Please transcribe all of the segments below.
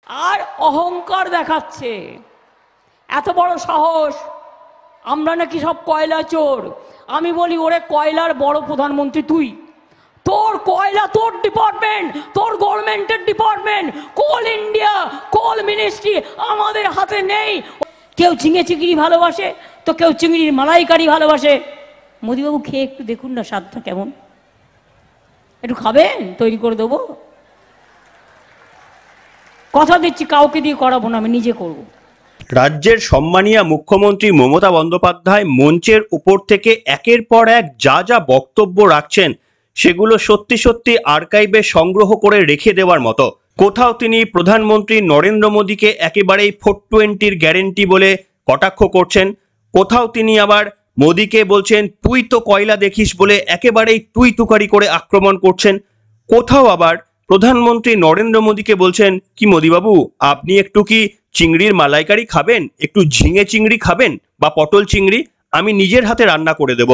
আর অহংকার দেখাচ্ছে। এত বড় সাহস, আমরা নাকি সব কয়লা চোর। আমি বলি, ওরে কয়লার বড় প্রধানমন্ত্রী তুই, তোর কয়লা তোর ডিপার্টমেন্ট, তোর গভর্নমেন্টের ডিপার্টমেন্ট, কোল ইন্ডিয়া, কোল মিনিস্ট্রি আমাদের হাতে নেই। কেউ ঝিঙে চিংড়ি ভালোবাসে তো কেউ চিংড়ির মালাইকারি ভালোবাসে। মোদিবাবু খেয়ে একটু দেখুন না স্বাদটা কেমন, একটু খাবেন, তৈরি করে দেবো। কথা দিচ্ছি কাউকে দিয়ে করাবো না, আমি নিজে করবো। রাজ্যের সম্মানীয় মুখ্যমন্ত্রী মমতা বন্দ্যোপাধ্যায় মঞ্চের উপর থেকে একের পর এক যা যা বক্তব্য রাখছেন সেগুলো সত্যি সত্যি আর্কাইভে সংগ্রহ করে রেখে দেওয়ার মতো। কোথাও তিনি প্রধানমন্ত্রী নরেন্দ্র মোদীকে একেবারেই 420-র গ্যারেন্টি বলে কটাক্ষ করছেন, কোথাও তিনি আবার মোদীকে বলছেন তুই তো কয়লা দেখিস বলে একেবারেই তুই তুকারি করে আক্রমণ করছেন, কোথাও আবার প্রধানমন্ত্রী নরেন্দ্র মোদীকে বলছেন কি মোদীবাবু আপনি একটু কি চিংড়ির মালাইকারি খাবেন, একটু ঝিঙে চিংড়ি খাবেন বা পটল চিংড়ি, আমি নিজের হাতে রান্না করে দেব।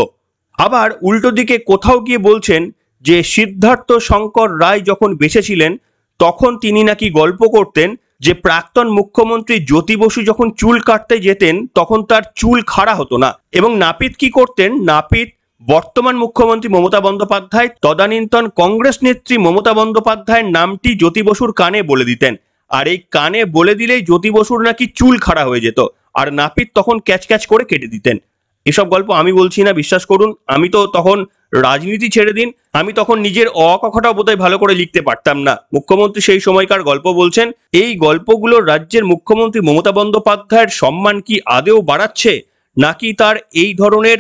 আবার উল্টো দিকে কোথাও গিয়ে বলছেন যে সিদ্ধার্থ শঙ্কর রায় যখন বেঁচে ছিলেন তখন তিনি নাকি গল্প করতেন যে প্রাক্তন মুখ্যমন্ত্রী জ্যোতি বসু যখন চুল কাটতে যেতেন তখন তার চুল খাড়া হতো না। এবং নাপিত কি করতেন, নাপিত বর্তমান মুখ্যমন্ত্রী মমতা বন্দ্যোপাধ্যায় তদানীন্তন কংগ্রেস নেত্রী মমতা বন্দ্যোপাধ্যায়ের নামটি জ্যোতি বসুর কানে বলে দিতেন, আর এই কানে বলে দিলেই জ্যোতি বসুর নাকি চুল খাড়া হয়ে যেত, আর নাপিত তখন ক্যাচ ক্যাচ করে কেটে দিতেন। এসব গল্প আমি বলছি না, বিশ্বাস করুন। আমি তো তখন রাজনীতি ছেড়ে দিন, আমি তখন নিজের অ কথাটাও বোধহয় ভালো করে লিখতে পারতাম না। মুখ্যমন্ত্রী সেই সময়কার গল্প বলছেন। এই গল্পগুলো রাজ্যের মুখ্যমন্ত্রী মমতা বন্দ্যোপাধ্যায়ের সম্মান কি আদেও বাড়াচ্ছে, নাকি তার এই ধরনের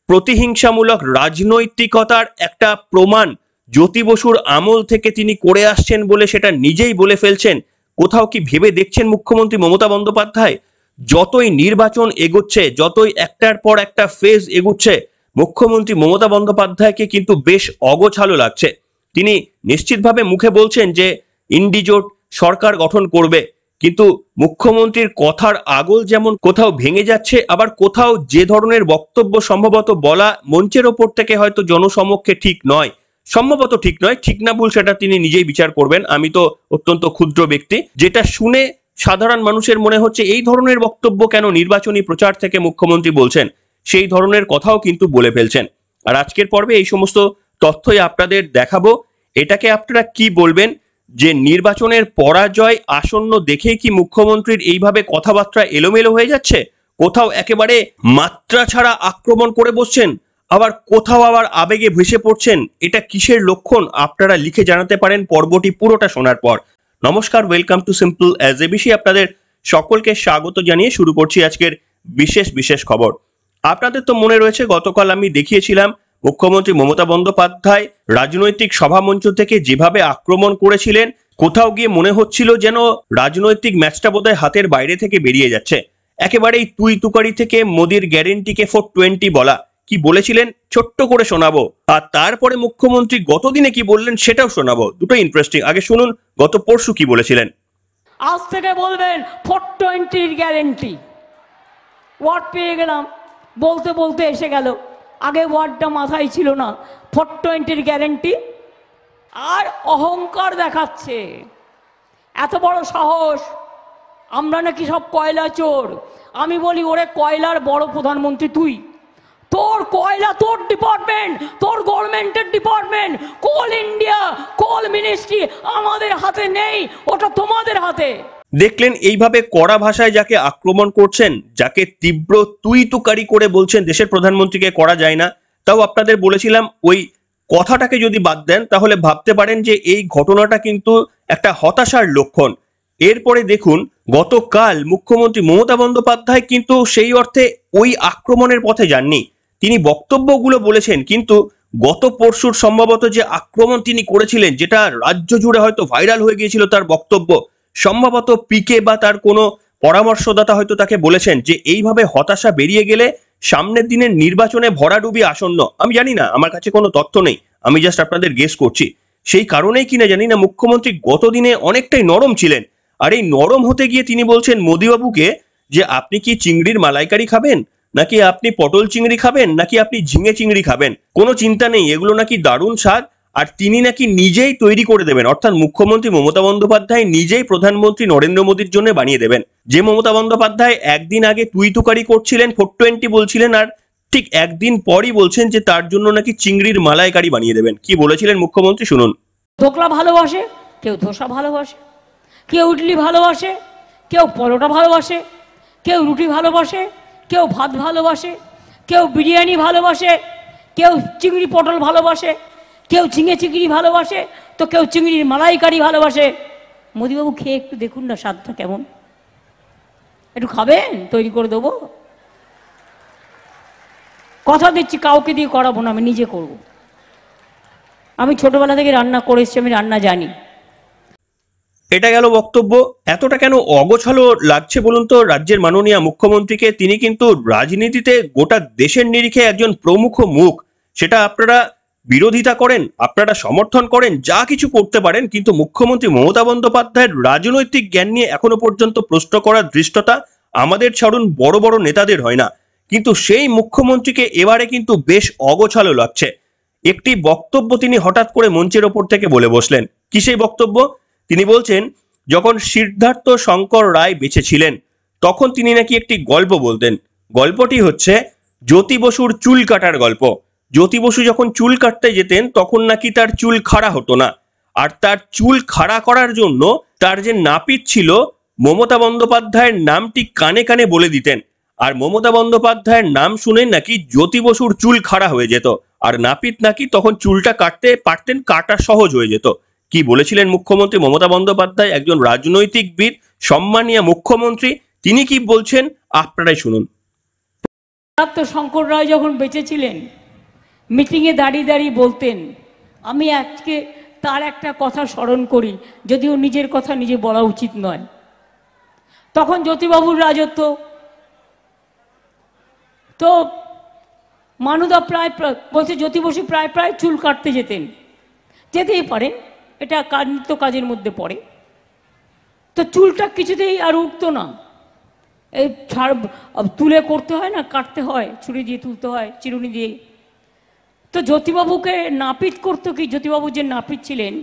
প্রতিহিংসামূলক রাজনৈতিকতার একটা প্রমাণ জ্যোতি বসুর আমল থেকে তিনি করে আসছেন বলে সেটা নিজেই বলে ফেলছেন? কোথাও কি ভেবে দেখছেন মুখ্যমন্ত্রী মমতা বন্দ্যোপাধ্যায়? যতই নির্বাচন এগোচ্ছে, যতই একটার পর একটা ফেজ এগোচ্ছে, মুখ্যমন্ত্রী মমতা বন্দ্যোপাধ্যায়কে কিন্তু বেশ অগোছালো লাগছে। তিনি নিশ্চিতভাবে মুখে বলছেন যে ইন্ডিজোট সরকার গঠন করবে, কিন্তু মুখ্যমন্ত্রীর কথার আগল যেমন কোথাও ভেঙে যাচ্ছে, আবার কোথাও যে ধরনের বক্তব্য সম্ভবত বলা মঞ্চের ওপর থেকে হয়তো জনসমক্ষে ঠিক নয়, সম্ভবত ঠিক নয়, ঠিক না ভুল সেটা তিনি নিজেই বিচার করবেন। আমি তো অত্যন্ত ক্ষুদ্র ব্যক্তি, যেটা শুনে সাধারণ মানুষের মনে হচ্ছে এই ধরনের বক্তব্য কেন নির্বাচনী প্রচার থেকে মুখ্যমন্ত্রী বলছেন, সেই ধরনের কথাও কিন্তু বলে ফেলছেন। আর আজকের পর্বে এই সমস্ত তথ্যই আপনাদের দেখাবো। এটাকে আপনারা কি বলবেন যে নির্বাচনের পরাজয় আসন্ন দেখেই কি মুখ্যমন্ত্রীর এইভাবে কথাবার্তা এলোমেলো হয়ে যাচ্ছে, কোথাও একেবারে মাত্রা ছাড়া আক্রমণ করে বসছেন, আবার কোথাও আবার আবেগে ভেসে পড়ছেন? এটা কিসের লক্ষণ আপনারা লিখে জানাতে পারেন পর্বটি পুরোটা শোনার পর। নমস্কার, ওয়েলকাম টু সিম্পল এবিসি। আপনাদের সকলকে স্বাগত জানিয়ে শুরু করছি আজকের বিশেষ খবর। আপনাদের তো মনে রয়েছে গতকাল আমি দেখিয়েছিলাম মুখ্যমন্ত্রী মমতা বন্দ্যোপাধ্যায় রাজনৈতিক সভামঞ্চ থেকে যেভাবে আক্রমণ করেছিলেন, কোথাও গিয়ে মনে হচ্ছিল যেন রাজনৈতিক ম্যাচটা বোধহয় হাতের বাইরে থেকে বেরিয়ে যাচ্ছে। একেবারেই তুই তুকারি থেকে মোদির গ্যারেন্টিকে 420 বলা। কি বলেছিলেন ছোট্ট করে শোনাবো, আর তারপরে মুখ্যমন্ত্রী গতদিনে কি বললেন সেটাও শোনাবো। দুটো ইন্টারেস্টিং। আগে শুনুন গত পরশু কি বলেছিলেন। আজ থেকে বলবেন 420-র গ্যারেন্টি। ওয়ার্ড পেয়ে গেলাম, বলতে বলতে এসে গেল, আগে ওয়ার্ডটা মাথায় ছিল না। 420-র গ্যারেন্টি। আর অহংকার দেখাচ্ছে। এত বড় সাহস, আমরা নাকি সব কয়লা চোর। আমি বলি, ওরে কয়লার বড় প্রধানমন্ত্রী তুই, তোর কয়লা তোর ডিপার্টমেন্ট, তোর গভর্নমেন্টের ডিপার্টমেন্ট, কোল ইন্ডিয়া, কোল মিনিস্ট্রি আমাদের হাতে নেই, ওটা তোমাদের হাতে। দেখলেন এইভাবে কড়া ভাষায় যাকে আক্রমণ করছেন, যাকে তীব্র তুই তুকারি করে বলছেন দেশের প্রধানমন্ত্রীকে করা যায় না। তাও আপনাদের বলেছিলাম ওই কথাটাকে যদি বাদ দেন তাহলে ভাবতে পারেন যে এই ঘটনাটা কিন্তু একটা হতাশার লক্ষণ। এরপরে দেখুন গতকাল মুখ্যমন্ত্রী মমতা বন্দ্যোপাধ্যায় কিন্তু সেই অর্থে ওই আক্রমণের পথে যাননি। তিনি বক্তব্যগুলো বলেছেন, কিন্তু গত পরশুর সম্ভবত যে আক্রমণ তিনি করেছিলেন, যেটা রাজ্য জুড়ে হয়তো ভাইরাল হয়ে গিয়েছিল তার বক্তব্য, সম্ভবত পিকে বা তার কোনো পরামর্শদাতা হয়তো তাকে বলেছেন যে এইভাবে হতাশা বেরিয়ে গেলে সামনের দিনের নির্বাচনে ভরাডুবি আসন্ন। আমি জানি না, আমার কাছে কোনো তথ্য নেই, আমি জাস্ট আপনাদের গেস করছি। সেই কারণেই কিনা জানি না মুখ্যমন্ত্রী গতদিনে অনেকটাই নরম ছিলেন। আর এই নরম হতে গিয়ে তিনি বলছেন মোদিবাবুকে যে আপনি কি চিংড়ির মালাইকারি খাবেন, নাকি আপনি পটল চিংড়ি খাবেন, নাকি আপনি ঝিঙে চিংড়ি খাবেন, কোনো চিন্তা নেই, এগুলো নাকি দারুণ স্বাদ, আর তিনি নাকি নিজেই তৈরি করে দেবেন, অর্থাৎ মুখ্যমন্ত্রী মমতা বন্দ্যোপাধ্যায় নিজেই প্রধানমন্ত্রী নরেন্দ্র মোদীর জন্য বানিয়ে দেবেন। যে মমতা বন্দ্যোপাধ্যায় একদিন আগে তুই তুকারি করছিলেন, 420 বলছিলেন, আর ঠিক একদিন পরই বলছেন যে তার জন্য নাকি চিংড়ির মালাইকারি বানিয়ে দেবেন। কি বলেছিলেন মুখ্যমন্ত্রী শুনুন। ধোকলা ভালোবাসে, কেউ ধোসা ভালোবাসে, কেউ ইডলি ভালোবাসে, কেউ পরোটা ভালোবাসে, কেউ রুটি ভালোবাসে, কেউ ভাত ভালোবাসে, কেউ বিরিয়ানি ভালোবাসে, কেউ চিংড়ি পটল ভালোবাসে, কেউ ঝিঙে চিংড়ি ভালোবাসে, তো কেউ চিংড়ির মালাইকারি ভালোবাসে। মোদিবাবু খেয়ে একটু দেখুন না স্বাদটা কেমন, একটু খাবেন, তৈরি করে দেবো। কথা দিচ্ছি কাউকে দিয়ে করাবো না, আমি নিজে করব। আমি ছোটবেলা থেকে রান্না করে এসেছি, আমি রান্না জানি। এটা গেল বক্তব্য। এতটা কেন অগোছালো লাগছে বলুন তো রাজ্যের মাননীয় মুখ্যমন্ত্রীকে? তিনি কিন্তু রাজনীতিতে গোটা দেশের নিরিখে একজন প্রমুখ মুখ। সেটা আপনারা বিরোধিতা করেন, আপনারা সমর্থন করেন, যা কিছু করতে পারেন, কিন্তু মুখ্যমন্ত্রী মমতা বন্দ্যোপাধ্যায়ের রাজনৈতিক জ্ঞান নিয়ে এখনো পর্যন্ত প্রশ্ন করার দৃষ্টতা আমাদের ছাড়ুন বড় বড় নেতাদের হয় না। কিন্তু সেই মুখ্যমন্ত্রীকে এবারে কিন্তু বেশ অগোছালো লাগছে। একটি বক্তব্য তিনি হঠাৎ করে মঞ্চের ওপর থেকে বলে বসলেন। কি সেই বক্তব্য? তিনি বলছেন, যখন সিদ্ধার্থ শঙ্কর রায় বেঁচে ছিলেন তখন তিনি নাকি একটি গল্প বলতেন। গল্পটি হচ্ছে জ্যোতি বসুর চুল কাটার গল্প। জ্যোতি বসু যখন চুল কাটতে যেতেন তখন নাকি তার চুল খাড়া হতো না, আর তার চুল খাড়া করার জন্য তার যে নাপিত ছিল মমতা বন্দ্যোপাধ্যায়ের নামটি কানে কানে বলে দিতেন, আর মমতা বন্দ্যোপাধ্যায়ের নাম শুনে নাকি জ্যোতি বসুর চুল খাড়া হয়ে যেত, আর নাপিত নাকি তখন চুলটা কাটতে পারতেন, কাটা সহজ হয়ে যেত। কি বলেছিলেন মুখ্যমন্ত্রী মমতা বন্দ্যোপাধ্যায়, একজন রাজনৈতিকবিদ, সম্মানীয় মুখ্যমন্ত্রী, তিনি কি বলছেন আপনারাই শুনুন। শঙ্কর রায় যখন বেঁচে ছিলেন মিটিংয়ে দাঁড়িয়ে দাঁড়িয়ে বলতেন, আমি আজকে তার একটা কথা স্মরণ করি, যদিও নিজের কথা নিজে বলা উচিত নয়। তখন জ্যোতিবাবুর রাজত্ব, তো মানুদা প্রায় বলছে জ্যোতি বসু প্রায় প্রায় চুল কাটতে যেতেই পারেন, এটা নিত্য কাজের মধ্যে পড়ে। তো চুলটা কিছুতেই আর উঠতো না, এই তুলে করতে হয় না, কাটতে হয়, ছুরি দিয়ে তুলতে হয়, চিরুনি দিয়ে। তো জ্যোতিবাবুকে নাপিত করতো কি, জ্যোতিবাবু যে নাপিত ছিলেন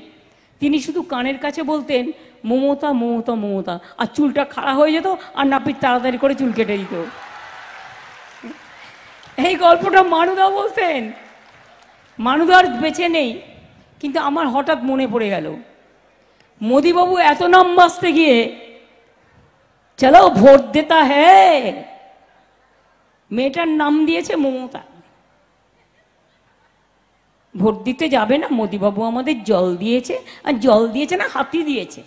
তিনি শুধু কানের কাছে বলতেন মমতা মমতা মমতা, আর চুলটা খাড়া হয়ে যেত, আর নাপিত তাড়াতাড়ি করে চুল কেটে দিত। এই গল্পটা মানুদা বলতেন। মানুদার বেঁচে নেই, কিন্তু আমার হঠাৎ মনে পড়ে গেল মোদিবাবু এত নাম বাঁচতে গিয়ে চলো ভোট দেতা হ্যাঁ, মেয়েটার নাম দিয়েছে মমতা। ভোট দিতে যাবে না, মোদিবাবু আমাদের জল দিয়েছে, আর জল দিয়েছে না হাতি দিয়েছে।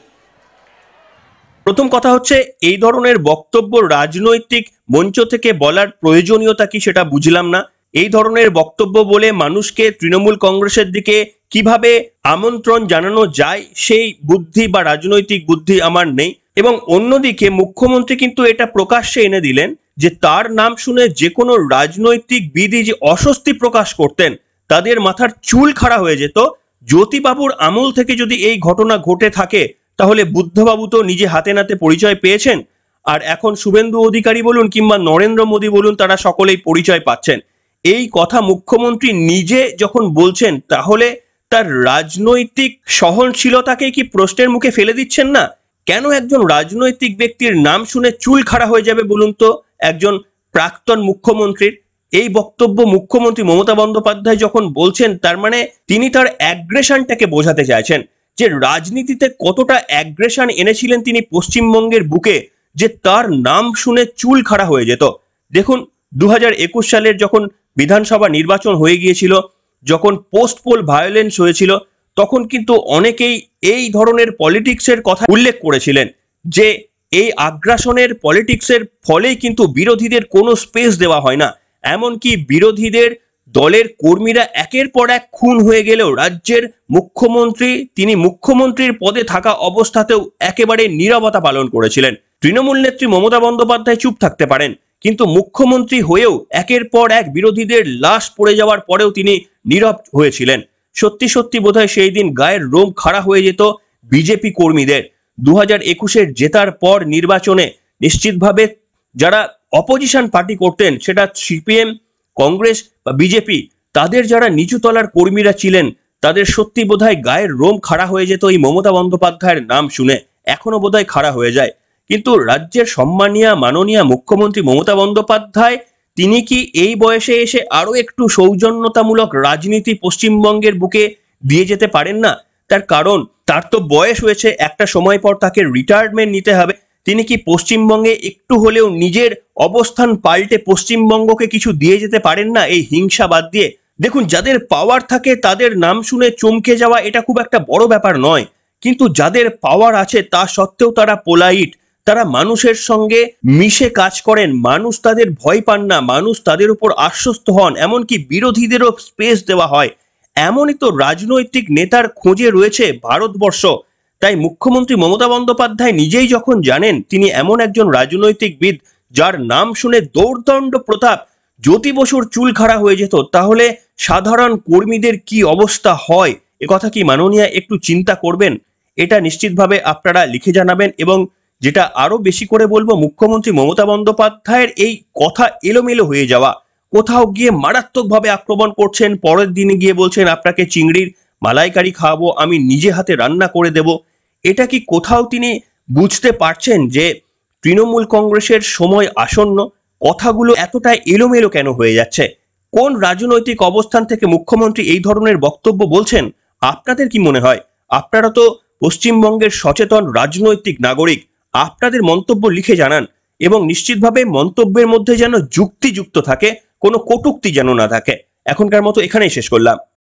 প্রথম কথা হচ্ছে, এই ধরনের বক্তব্য রাজনৈতিক মঞ্চ থেকে বলার প্রয়োজনীয়তা কি সেটা বুঝলাম না। এই ধরনের বক্তব্য বলে মানুষকে তৃণমূল কংগ্রেসের দিকে কিভাবে আমন্ত্রণ জানানো যায় সেই বুদ্ধি বা রাজনৈতিক বুদ্ধি আমার নেই। এবং অন্যদিকে মুখ্যমন্ত্রী কিন্তু এটা প্রকাশ্যে এনে দিলেন যে তার নাম শুনে যে কোনো রাজনৈতিক বিদই যে অস্বস্তি প্রকাশ করতেন তাদের মাথার চুল খাড়া হয়ে যেত। জ্যোতিবাবুর আমল থেকে যদি এই ঘটনা ঘটে থাকে তাহলে বুদ্ধবাবু তো নিজে হাতে নাতে পরিচয় পেয়েছেন, আর এখন শুভেন্দু অধিকারী বলুন কিংবা নরেন্দ্র মোদী বলুন, তারা সকলেই পরিচয় পাচ্ছেন। এই কথা মুখ্যমন্ত্রী নিজে যখন বলছেন তাহলে তার রাজনৈতিক সহনশীলতাকে কি প্রশ্নের মুখে ফেলে দিচ্ছেন না? কেন একজন রাজনৈতিক ব্যক্তির নাম শুনে চুল খাড়া হয়ে যাবে বলুন তো একজন প্রাক্তন মুখ্যমন্ত্রীর? এই বক্তব্য মুখ্যমন্ত্রী মমতা বন্দ্যোপাধ্যায় যখন বলছেন, তার মানে তিনি তার অ্যাগ্রেশনটাকে বোঝাতে চাইছেন যে রাজনীতিতে কতটা অ্যাগ্রেশন এনেছিলেন তিনি পশ্চিমবঙ্গের বুকে, যে তার নাম শুনে চুল খাড়া হয়ে যেত। দেখুন 2021 সালের যখন বিধানসভা নির্বাচন হয়ে গিয়েছিল, যখন পোস্ট পোল ভায়োলেন্স হয়েছিল, তখন কিন্তু অনেকেই এই ধরনের পলিটিক্সের কথা উল্লেখ করেছিলেন যে এই আগ্রাসনের পলিটিক্সের ফলেই কিন্তু বিরোধীদের কোনো স্পেস দেওয়া হয় না। এমনকি বিরোধীদের দলের কর্মীরা একের পর এক খুন হয়ে গেলেও রাজ্যের মুখ্যমন্ত্রী তিনি মুখ্যমন্ত্রীর পদে থাকা অবস্থাতেও একেবারে নীরবতা পালন করেছিলেন। তৃণমূল নেত্রী মমতা বন্দ্যোপাধ্যায় চুপ থাকতে পারেন, কিন্তু মুখ্যমন্ত্রী হয়েও একের পর এক বিরোধীদের লাশ পড়ে যাওয়ার পরেও তিনি নীরব হয়েছিলেন। সত্যি সত্যি বোধহয় সেই দিন গায়ের লোম খাড়া হয়ে যেত বিজেপি কর্মীদের। 2021-এর জেতার পর নির্বাচনে নিশ্চিতভাবে যারা অপোজিশন পার্টি করতেন, সেটা সিপিএম, কংগ্রেস বা বিজেপি, তাদের যারা নিচু তলার কর্মীরা ছিলেন তাদের সত্যি বোধহয় গায়ের রোম খাড়া হয়ে যেত এই মমতা বন্দ্যোপাধ্যায়ের নাম শুনে, এখনো বোধহয় খাড়া হয়ে যায়। কিন্তু রাজ্যের সম্মানীয় মাননীয় মুখ্যমন্ত্রী মমতা বন্দ্যোপাধ্যায় তিনি কি এই বয়সে এসে আরো একটু সৌজন্যতামূলক রাজনীতি পশ্চিমবঙ্গের বুকে দিয়ে যেতে পারেন না? তার কারণ তার তো বয়স হয়েছে, একটা সময় পর তাকে রিটায়ারমেন্ট নিতে হবে। তিনি কি পশ্চিমবঙ্গে একটু হলেও নিজের অবস্থান পাল্টে পশ্চিমবঙ্গকে কিছু দিয়ে যেতে পারেন না এই হিংসা বাদ দিয়ে? দেখুন, যাদের পাওয়ার থাকে তাদের নাম শুনে চমকে যাওয়া এটা খুব একটা বড় ব্যাপার নয়, কিন্তু যাদের পাওয়ার আছে তা সত্ত্বেও তারা পোলাইট, তারা মানুষের সঙ্গে মিশে কাজ করেন, মানুষ তাদের ভয় পান না, মানুষ তাদের উপর আশ্বস্ত হন, এমনকি বিরোধীদেরও স্পেস দেওয়া হয়, এমনই তো রাজনৈতিক নেতার খোঁজে রয়েছে ভারতবর্ষ। তাই মুখ্যমন্ত্রী মমতা বন্দ্যোপাধ্যায় নিজেই যখন জানেন তিনি এমন একজন রাজনৈতিকবিদ যার নাম শুনে দৌর্দণ্ড প্রতাপ জ্যোতি বসুর চুল খাড়া হয়ে যেত, তাহলে সাধারণ কর্মীদের কি অবস্থা হয় একথা কি মাননীয়া একটু চিন্তা করবেন? এটা নিশ্চিতভাবে আপনারা লিখে জানাবেন। এবং যেটা আরো বেশি করে বলবো, মুখ্যমন্ত্রী মমতা বন্দ্যোপাধ্যায়ের এই কথা এলোমেলো হয়ে যাওয়া, কোথাও গিয়ে মারাত্মকভাবে আক্রমণ করছেন, পরের দিনে গিয়ে বলছেন আপনাকে চিংড়ির মালাইকারি খাওয়াবো, আমি নিজে হাতে রান্না করে দেব, এটা কি কোথাও তিনি বুঝতে পারছেন যে তৃণমূল কংগ্রেসের সময় আসন্ন? কথাগুলো এতটা এলোমেলো কেন হয়ে যাচ্ছে? কোন রাজনৈতিক অবস্থান থেকে মুখ্যমন্ত্রী এই ধরনের বক্তব্য বলছেন? আপনাদের কি মনে হয়? আপনারা তো পশ্চিমবঙ্গের সচেতন রাজনৈতিক নাগরিক, আপনাদের মন্তব্য লিখে জানান এবং নিশ্চিতভাবে মন্তব্যের মধ্যে যেন যুক্তিযুক্ত থাকে, কোনো কটূক্তি যেন না থাকে। এখনকার মতো এখানেই শেষ করলাম।